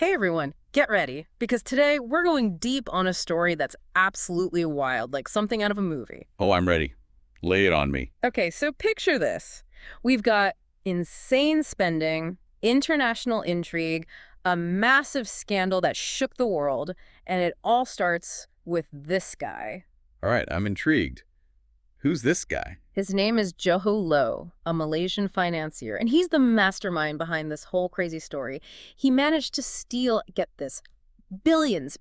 Hey everyone, get ready, because today we're going deep on a story that's absolutely wild, like something out of a movie. Oh, I'm ready. Lay it on me. Okay, so picture this. We've got insane spending, international intrigue, a massive scandal that shook the world, and it all starts with this guy. All right, I'm intrigued. Who's this guy? His name is Jho Low, a Malaysian financier, and he's the mastermind behind this whole crazy story. He managed to steal, get this, billions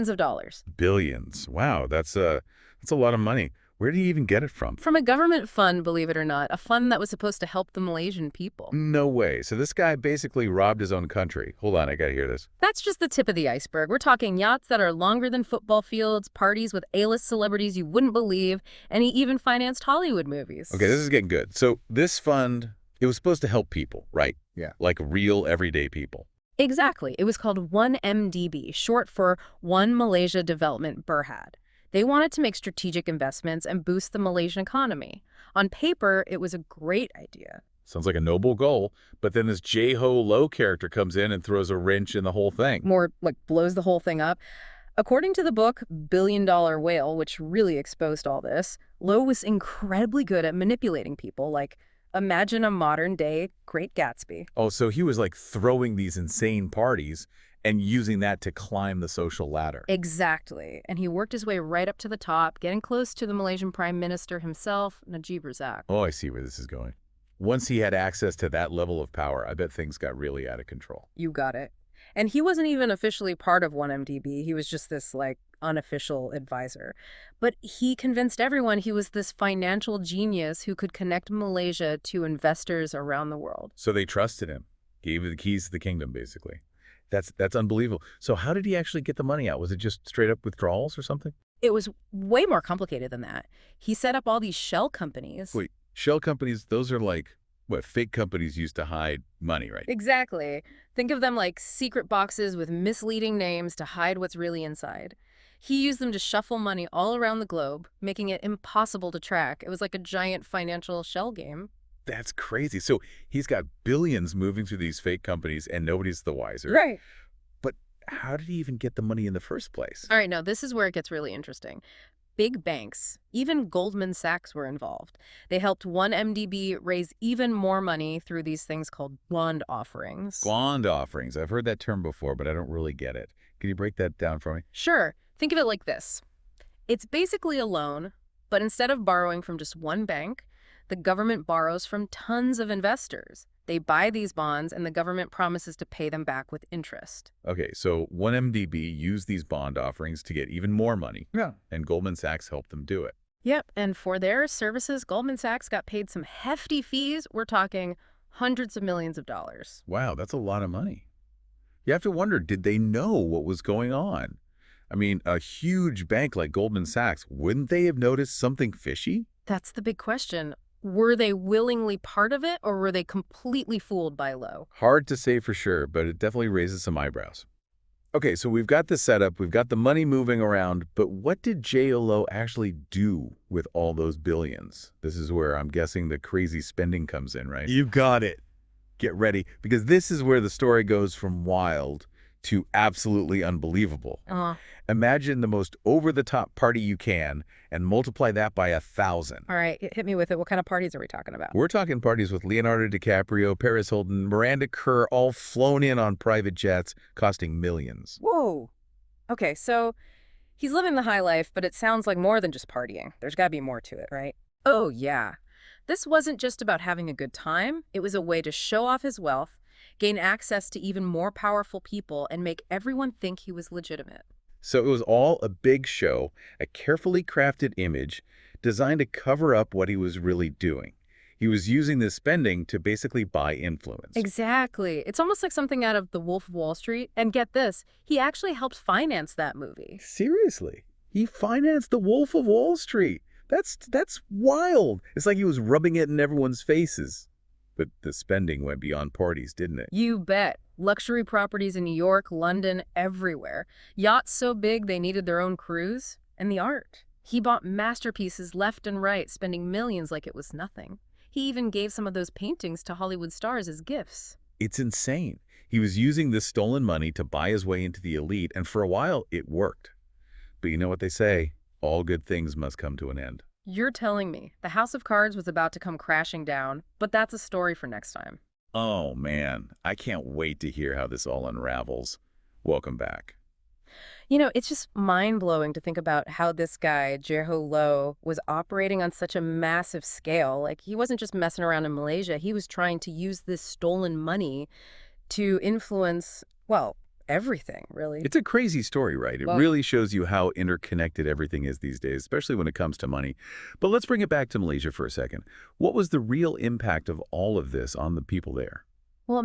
of dollars. Billions. Wow, that's a lot of money. Where did he even get it from? From a government fund, believe it or not, a fund that was supposed to help the Malaysian people. No way. So this guy basically robbed his own country. Hold on, I gotta hear this. That's just the tip of the iceberg. We're talking yachts that are longer than football fields, parties with A-list celebrities you wouldn't believe, and he even financed Hollywood movies. Okay, this is getting good. So this fund, it was supposed to help people, right? Yeah. Like real everyday people. Exactly. It was called 1MDB, short for One Malaysia Development Berhad. They wanted to make strategic investments and boost the Malaysian economy. On paper, it was a great idea. Sounds like a noble goal, but then this Jho Low character comes in and throws a wrench in the whole thing. More like blows the whole thing up. According to the book Billion Dollar Whale, which really exposed all this, Lowe was incredibly good at manipulating people. Like, imagine a modern-day Great Gatsby. Oh, so he was like throwing these insane parties and using that to climb the social ladder. Exactly. And he worked his way right up to the top, getting close to the Malaysian Prime Minister himself, Najib Razak. Oh, I see where this is going. Once he had access to that level of power, I bet things got really out of control. You got it. And he wasn't even officially part of 1MDB. He was just this, like, unofficial advisor. But he convinced everyone he was this financial genius who could connect Malaysia to investors around the world. So they trusted him, gave him the keys to the kingdom, basically. That's unbelievable. So how did he actually get the money out? Was it just straight up withdrawals or something? It was way more complicated than that. He set up all these shell companies. Wait, shell companies, those are like, what, fake companies used to hide money, right? Exactly. Think of them like secret boxes with misleading names to hide what's really inside. He used them to shuffle money all around the globe, making it impossible to track. It was like a giant financial shell game. That's crazy. So he's got billions moving through these fake companies and nobody's the wiser. Right. But how did he even get the money in the first place? All right, now this is where it gets really interesting. Big banks, even Goldman Sachs were involved. They helped 1MDB raise even more money through these things called bond offerings. Bond offerings. I've heard that term before, but I don't really get it. Can you break that down for me? Sure, think of it like this. It's basically a loan, but instead of borrowing from just one bank, the government borrows from tons of investors. They buy these bonds, and the government promises to pay them back with interest. Okay, so 1MDB used these bond offerings to get even more money, Yeah. and Goldman Sachs helped them do it. Yep, and for their services, Goldman Sachs got paid some hefty fees. We're talking hundreds of millions of dollars. Wow, that's a lot of money. You have to wonder, did they know what was going on? I mean, a huge bank like Goldman Sachs, wouldn't they have noticed something fishy? That's the big question. Were they willingly part of it, or were they completely fooled by Lowe? Hard to say for sure, but it definitely raises some eyebrows. Okay, so we've got the setup, we've got the money moving around, but what did Jho actually do with all those billions? This is where I'm guessing the crazy spending comes in, right? You got it. Get ready, because this is where the story goes from wild to absolutely unbelievable. Imagine the most over-the-top party you can and multiply that by 1,000. All right, hit me with it. What kind of parties are we talking about? We're talking parties with Leonardo DiCaprio, Paris Hilton, Miranda Kerr, all flown in on private jets, costing millions. Whoa. Okay, so he's living the high life, but it sounds like more than just partying. There's got to be more to it, right? Oh, yeah. This wasn't just about having a good time. It was a way to show off his wealth, gain access to even more powerful people, and make everyone think he was legitimate. So it was all a big show, a carefully crafted image designed to cover up what he was really doing. He was using this spending to basically buy influence. Exactly. It's almost like something out of The Wolf of Wall Street. And get this, he actually helped finance that movie. Seriously? He financed The Wolf of Wall Street. That's wild. It's like he was rubbing it in everyone's faces. But the spending went beyond parties, didn't it? You bet. Luxury properties in New York, London, everywhere. Yachts so big they needed their own crews. And the art. He bought masterpieces left and right, spending millions like it was nothing. He even gave some of those paintings to Hollywood stars as gifts. It's insane. He was using this stolen money to buy his way into the elite, and for a while, it worked. But you know what they say, all good things must come to an end. You're telling me the House of Cards was about to come crashing down, but that's a story for next time. Oh man, I can't wait to hear how this all unravels. Welcome back. It's just mind-blowing to think about how this guy, Jho Low, was operating on such a massive scale. Like, he wasn't just messing around in Malaysia. He was trying to use this stolen money to influence, well, everything, really. It's a crazy story, right? It Well, really shows you how interconnected everything is these days, especially when it comes to money. But let's bring it back to Malaysia for a second. What was the real impact of all of this on the people there? well,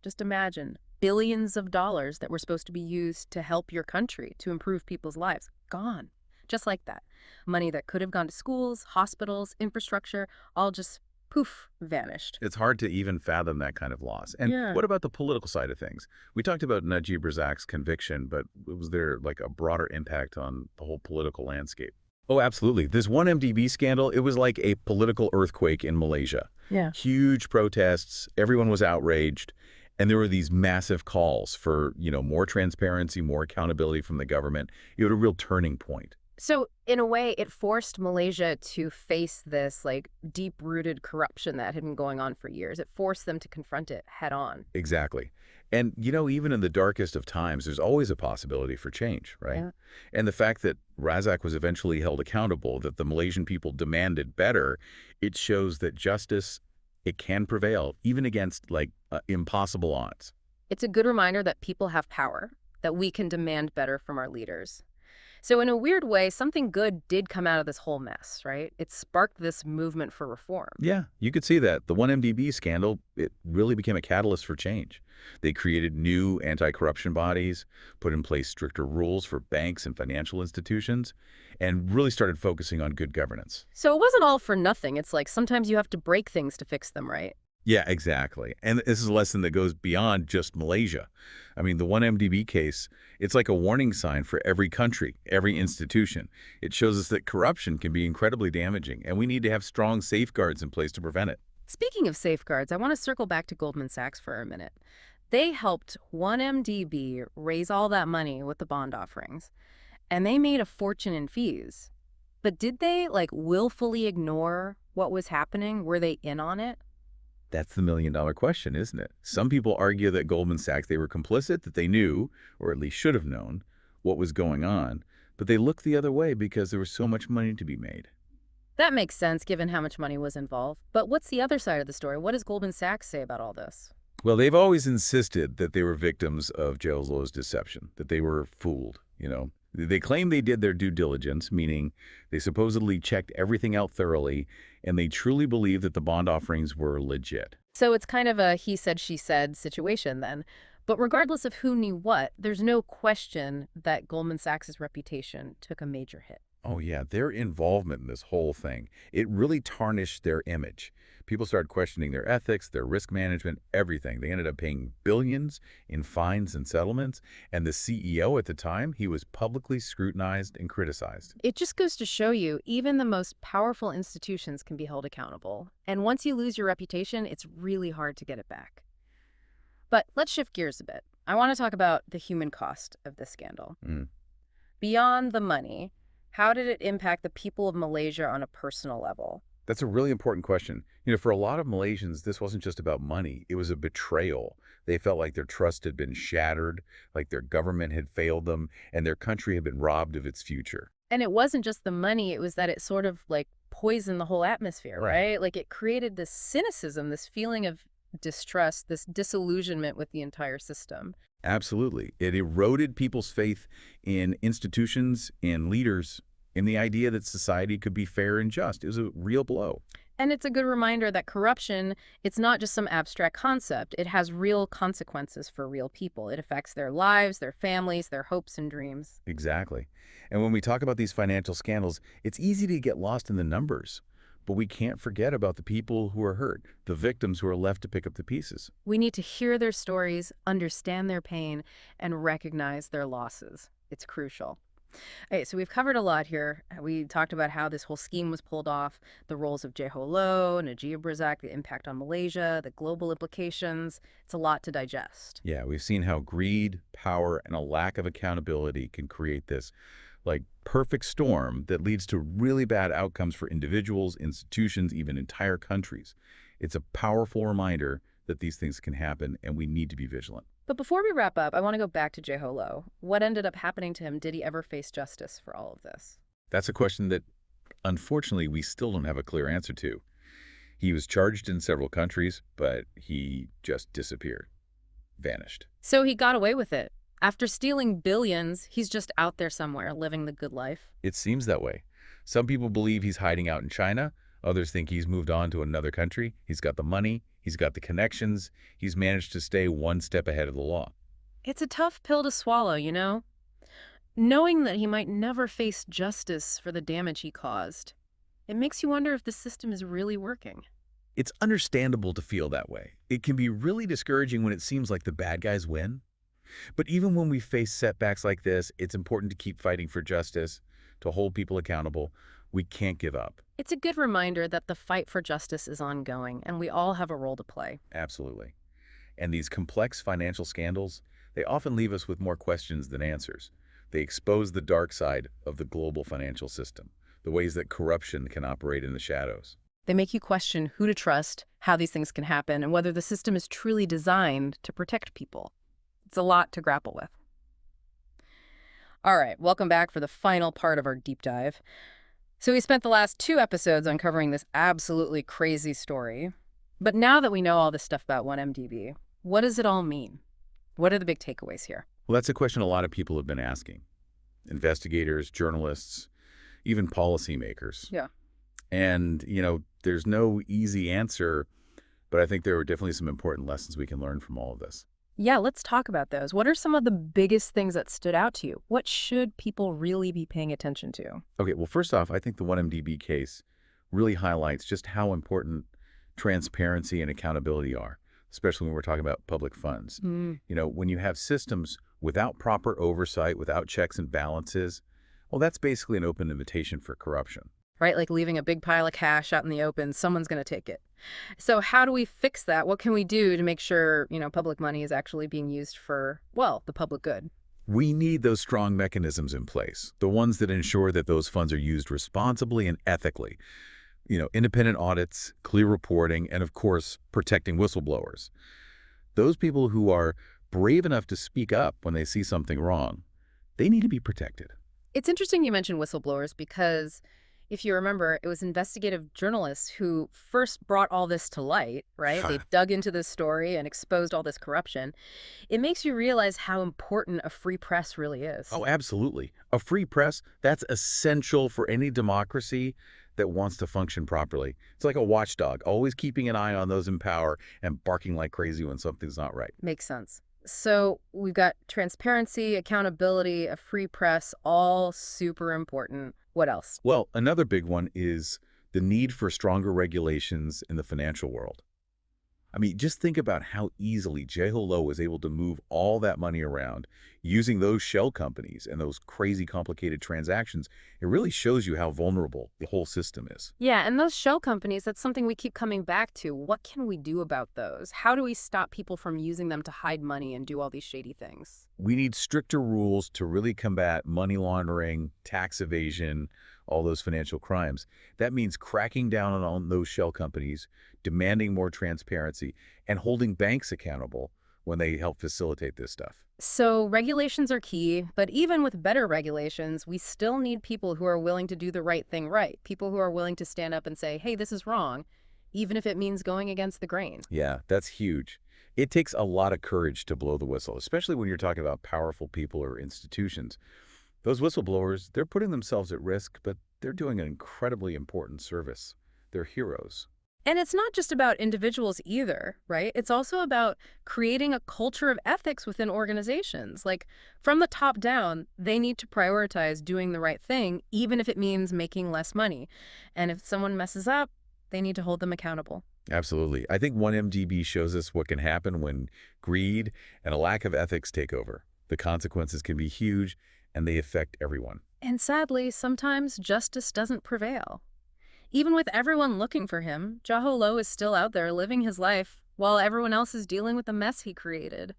just imagine, billions of dollars that were supposed to be used to help your country, to improve people's lives, gone. Just like that. Money that could have gone to schools, hospitals, infrastructure, all just poof, vanished. It's hard to even fathom that kind of loss. And Yeah. what about the political side of things? We talked about Najib Razak's conviction, but was there like a broader impact on the whole political landscape? Oh, absolutely. This one MDB scandal, it was like a political earthquake in Malaysia. Yeah. Huge protests, everyone was outraged, and there were these massive calls for, more transparency, more accountability from the government. It was a real turning point. So, in a way, it forced Malaysia to face this, like, deep-rooted corruption that had been going on for years. It forced them to confront it head on. Exactly. And, even in the darkest of times, there's always a possibility for change, right? Yeah. And the fact that Razak was eventually held accountable, that the Malaysian people demanded better, it shows that justice, it can prevail, even against, impossible odds. It's a good reminder that people have power, that we can demand better from our leaders. So in a weird way, something good did come out of this whole mess, right? It sparked this movement for reform. Yeah, you could see that. The 1MDB scandal, it really became a catalyst for change. They created new anti-corruption bodies, put in place stricter rules for banks and financial institutions, and really started focusing on good governance. So it wasn't all for nothing. It's like sometimes you have to break things to fix them, right? Yeah, exactly. And this is a lesson that goes beyond just Malaysia. I mean, the 1MDB case, it's like a warning sign for every country, every institution. It shows us that corruption can be incredibly damaging, and we need to have strong safeguards in place to prevent it. Speaking of safeguards, I want to circle back to Goldman Sachs for a minute. They helped 1MDB raise all that money with the bond offerings, and they made a fortune in fees. But did they, like, willfully ignore what was happening? Were they in on it? That's the million-dollar question, isn't it? Some people argue that Goldman Sachs, they were complicit, that they knew, or at least should have known, what was going on, but they looked the other way because there was so much money to be made. That makes sense given how much money was involved. But what's the other side of the story? What does Goldman Sachs say about all this? Well, they've always insisted that they were victims of Jho Low's deception, that they were fooled. They claim they did their due diligence, meaning they supposedly checked everything out thoroughly, and they truly believe that the bond offerings were legit. So it's kind of a he said, she said situation then. But regardless of who knew what, there's no question that Goldman Sachs' reputation took a major hit. Oh, yeah, their involvement in this whole thing, it really tarnished their image. People started questioning their ethics, their risk management, everything. They ended up paying billions in fines and settlements, and the CEO at the time, he was publicly scrutinized and criticized. It just goes to show you, even the most powerful institutions can be held accountable. And once you lose your reputation, it's really hard to get it back. But let's shift gears a bit. I want to talk about the human cost of this scandal. Mm. Beyond the money, how did it impact the people of Malaysia on a personal level? That's a really important question. For a lot of Malaysians, this wasn't just about money. It was a betrayal. They felt like their trust had been shattered, like their government had failed them, and their country had been robbed of its future. And it wasn't just the money, it was that it sort of like poisoned the whole atmosphere, Right. right? Like it created this cynicism, this feeling of distrust, this disillusionment with the entire system. Absolutely. It eroded people's faith in institutions, in leaders, in the idea that society could be fair and just. It was a real blow. And it's a good reminder that corruption, it's not just some abstract concept. It has real consequences for real people. It affects their lives, their families, their hopes and dreams. Exactly. And when we talk about these financial scandals, it's easy to get lost in the numbers. But we can't forget about the people who are hurt, the victims who are left to pick up the pieces. We need to hear their stories, understand their pain, and recognize their losses. It's crucial. Okay, so we've covered a lot here. We talked about how this whole scheme was pulled off, the roles of Jho Low, Najib Razak, the impact on Malaysia, the global implications. It's a lot to digest. Yeah, we've seen how greed, power, and a lack of accountability can create this, like, perfect storm that leads to really bad outcomes for individuals, institutions, even entire countries. It's a powerful reminder that these things can happen, and we need to be vigilant. But before we wrap up, I want to go back to Jho Low. What ended up happening to him? Did he ever face justice for all of this? That's a question that, unfortunately, we still don't have a clear answer to. He was charged in several countries, but he just disappeared, vanished. So he got away with it. After stealing billions, he's just out there somewhere living the good life. It seems that way. Some people believe he's hiding out in China. Others think he's moved on to another country. He's got the money. He's got the connections. He's managed to stay one step ahead of the law. It's a tough pill to swallow, you know? Knowing that he might never face justice for the damage he caused. It makes you wonder if the system is really working. It's understandable to feel that way. It can be really discouraging when it seems like the bad guys win. But even when we face setbacks like this, it's important to keep fighting for justice, to hold people accountable. We can't give up. It's a good reminder that the fight for justice is ongoing, and we all have a role to play. Absolutely. And these complex financial scandals, they often leave us with more questions than answers. They expose the dark side of the global financial system, the ways that corruption can operate in the shadows. They make you question who to trust, how these things can happen, and whether the system is truly designed to protect people. It's a lot to grapple with. All right, welcome back for the final part of our deep dive. So we spent the last 2 episodes uncovering this absolutely crazy story. But now that we know all this stuff about 1MDB, what does it all mean? What are the big takeaways here? Well, that's a question a lot of people have been asking. Investigators, journalists, even policymakers. Yeah. And, there's no easy answer, but I think there are definitely some important lessons we can learn from all of this. Yeah, let's talk about those. What are some of the biggest things that stood out to you? What should people really be paying attention to? Okay, well, first off, I think the 1MDB case really highlights just how important transparency and accountability are, especially when we're talking about public funds. When you have systems without proper oversight, without checks and balances, well, that's basically an open invitation for corruption. Right? Like leaving a big pile of cash out in the open, someone's going to take it. So how do we fix that? What can we do to make sure, public money is actually being used for, well, the public good? We need those strong mechanisms in place, the ones that ensure that those funds are used responsibly and ethically. Independent audits, clear reporting, and of course, protecting whistleblowers. Those people who are brave enough to speak up when they see something wrong, they need to be protected. It's interesting you mentioned whistleblowers because if you remember, it was investigative journalists who first brought all this to light, right? They dug into this story and exposed all this corruption. It makes you realize how important a free press really is. Oh, absolutely. A free press, that's essential for any democracy that wants to function properly. It's like a watchdog, always keeping an eye on those in power and barking like crazy when something's not right. Makes sense. So we've got transparency, accountability, a free press, all super important. What else? Well, another big one is the need for stronger regulations in the financial world. I mean, just think about how easily Jho Low was able to move all that money around using those shell companies and those crazy complicated transactions. It really shows you how vulnerable the whole system is. Yeah, and those shell companies, that's something we keep coming back to. What can we do about those? How do we stop people from using them to hide money and do all these shady things? We need stricter rules to really combat money laundering, tax evasion, all those financial crimes. That means cracking down on those shell companies, demanding more transparency, and holding banks accountable when they help facilitate this stuff. So regulations are key, but even with better regulations, we still need people who are willing to do the right thing right. People who are willing to stand up and say, hey, this is wrong, even if it means going against the grain. Yeah, that's huge. It takes a lot of courage to blow the whistle, especially when you're talking about powerful people or institutions. Those whistleblowers, they're putting themselves at risk, but they're doing an incredibly important service. They're heroes. And it's not just about individuals either, right? It's also about creating a culture of ethics within organizations. Like, from the top down, they need to prioritize doing the right thing, even if it means making less money. And if someone messes up, they need to hold them accountable. Absolutely. I think 1MDB shows us what can happen when greed and a lack of ethics take over. The consequences can be huge, and they affect everyone. And sadly, sometimes justice doesn't prevail. Even with everyone looking for him, Jho Low is still out there living his life while everyone else is dealing with the mess he created.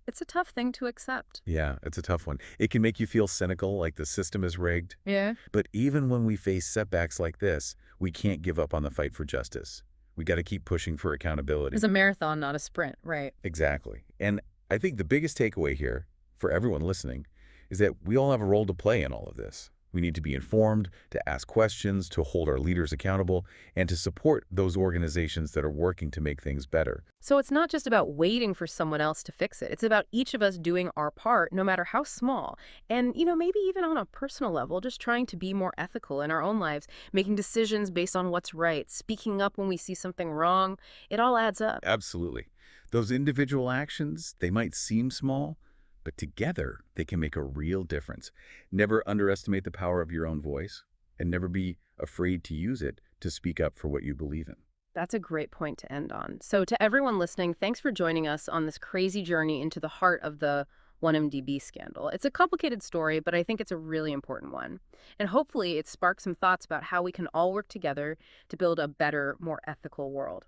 It's a tough thing to accept. Yeah, it's a tough one. It can make you feel cynical, like the system is rigged. Yeah. But even when we face setbacks like this, we can't give up on the fight for justice. We got to keep pushing for It's accountability. a marathon, not a sprint, right? Exactly. And I think the biggest takeaway here for everyone listening is that we all have a role to play in all of this. We need to be informed, to ask questions, to hold our leaders accountable, and to support those organizations that are working to make things better. So it's not just about waiting for someone else to fix it. It's about each of us doing our part, no matter how small. And, maybe even on a personal level, just trying to be more ethical in our own lives, making decisions based on what's right, speaking up when we see something wrong. It all adds up. Absolutely. Those individual actions, they might seem small, but together they can make a real difference. Never underestimate the power of your own voice, and never be afraid to use it to speak up for what you believe in. That's a great point to end on. So, to everyone listening, thanks for joining us on this crazy journey into the heart of the 1MDB scandal. It's a complicated story, but I think it's a really important one. And hopefully, it sparks some thoughts about how we can all work together to build a better, more ethical world.